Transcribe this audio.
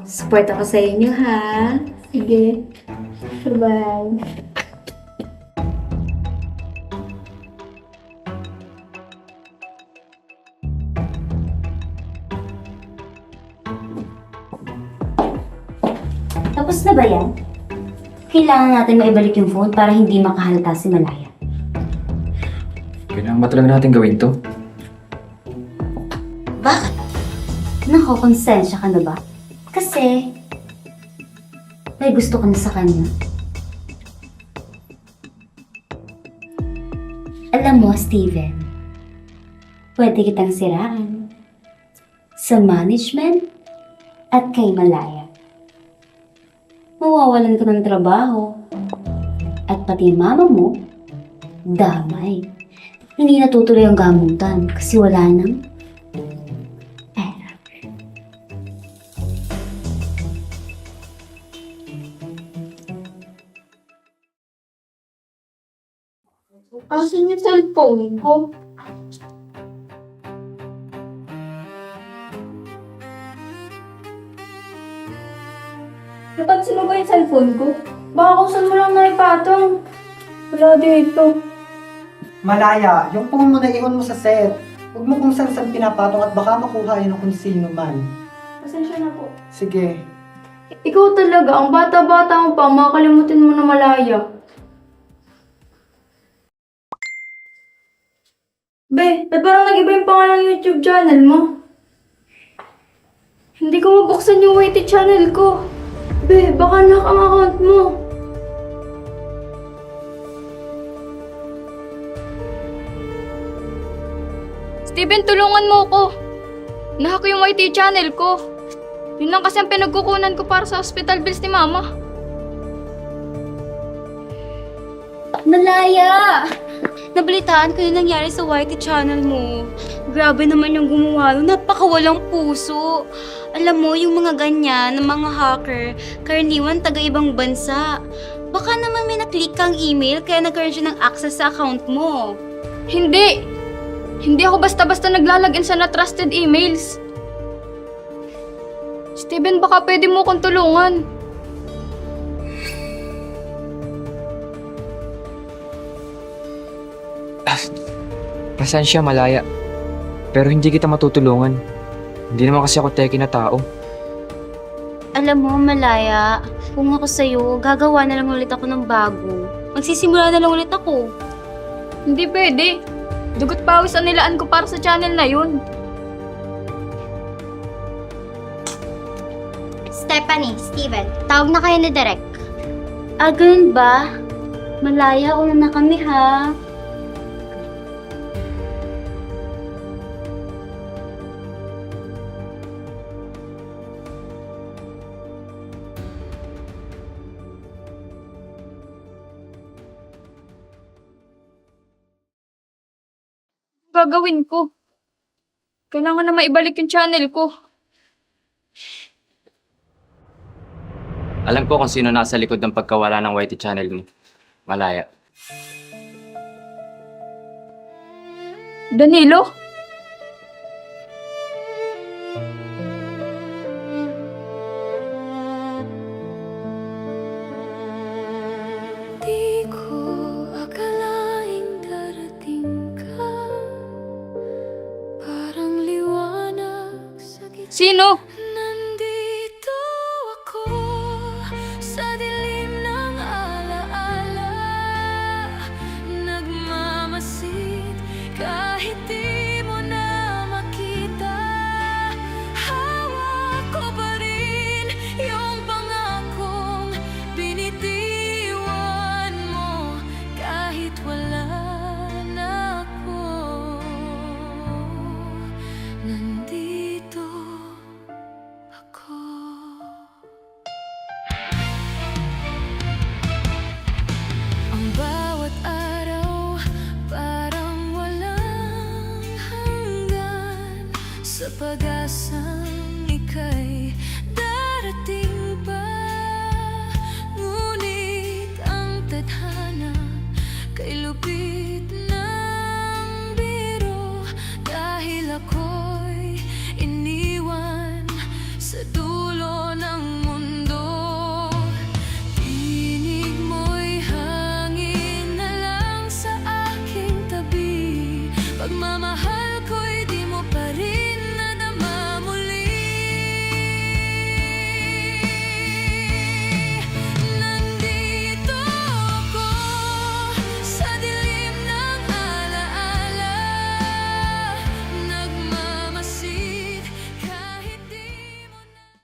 Support ako sa inyo, ha? Sige. Bye-bye. Tapos na ba yan? Kailangan natin maibalik yung phone para hindi makahalata si Malaya. Kailangan ba talaga natin gawin to? Bakit? Nakokonsensya ka na ba? Kasi, may gusto ka na sa kanya. Alam mo, Steven, pwede kitang siraan sa management at kay Malaya. Mawawalan ka ng trabaho at pati mama mo, damay. Hindi natutuloy ang gamutan kasi wala nang pera. Asan yung cellphone ko? Napansin mo ba yung cellphone ko? Baka kung saan mo lang naipatong. Wala dito. Malaya, yung phone mo na iwan mo sa set. Huwag mo kung saan pinapatong at baka makuha yun ng kung sino man. Pasensya na po. Sige. Ikaw talaga, ang bata-bata mo pa, makakalimutin mo na Malaya. Be, ba't parang nag-iba yung pangalan ng YouTube channel mo? Hindi ko mabuksan yung YT channel ko. Be, baka nahack ang account mo. Steven, tulungan mo ko. Nahack yung YT channel ko. Yun lang kasi ang pinagkukunan ko para sa hospital bills ni Mama. Malaya! Nabalitaan ko yung nangyari sa YT channel mo. Grabe naman yung gumawa nun. Napakawalang puso. Alam mo, yung mga ganyan, ng mga hacker, karaniwan taga-ibang bansa. Baka naman may naklik kang email kaya nagkaroon siya ng access sa account mo. Hindi! Hindi ako basta-basta naglalagin sa na-trusted emails. Steven, baka pwede mo kong tulungan. Pasensya, Malaya. Pero hindi kita matutulungan. Hindi naman kasi ako teki na tao. Alam mo, Malaya, kung ako sa'yo, gagawa na lang ulit ako ng bago. Magsisimula na lang ulit ako. Hindi pwede. Dugot pawis ang nilaan ko para sa channel na yun. Stephanie, Steven, tawag na kayo ni Derek. Ah, ganun ba? Malaya, una na kami ha. Gagawin ko. Kailangan na maibalik yung channel ko. Alam ko kung sino nasa likod ng pagkawala ng YT channel mo. Malaya. Danilo? Di ko akalaing darating ka. Parang liwanag sa gitna. Sino? Nandito ako sa dilim ng alaala. Nagmamasid kahit di mo na makita. Hawak ko pa rin yung pangakong binitiwan mo kahit wala na ako. Nandito ako. Ang bawat araw parang walang hanggan sa pag-asang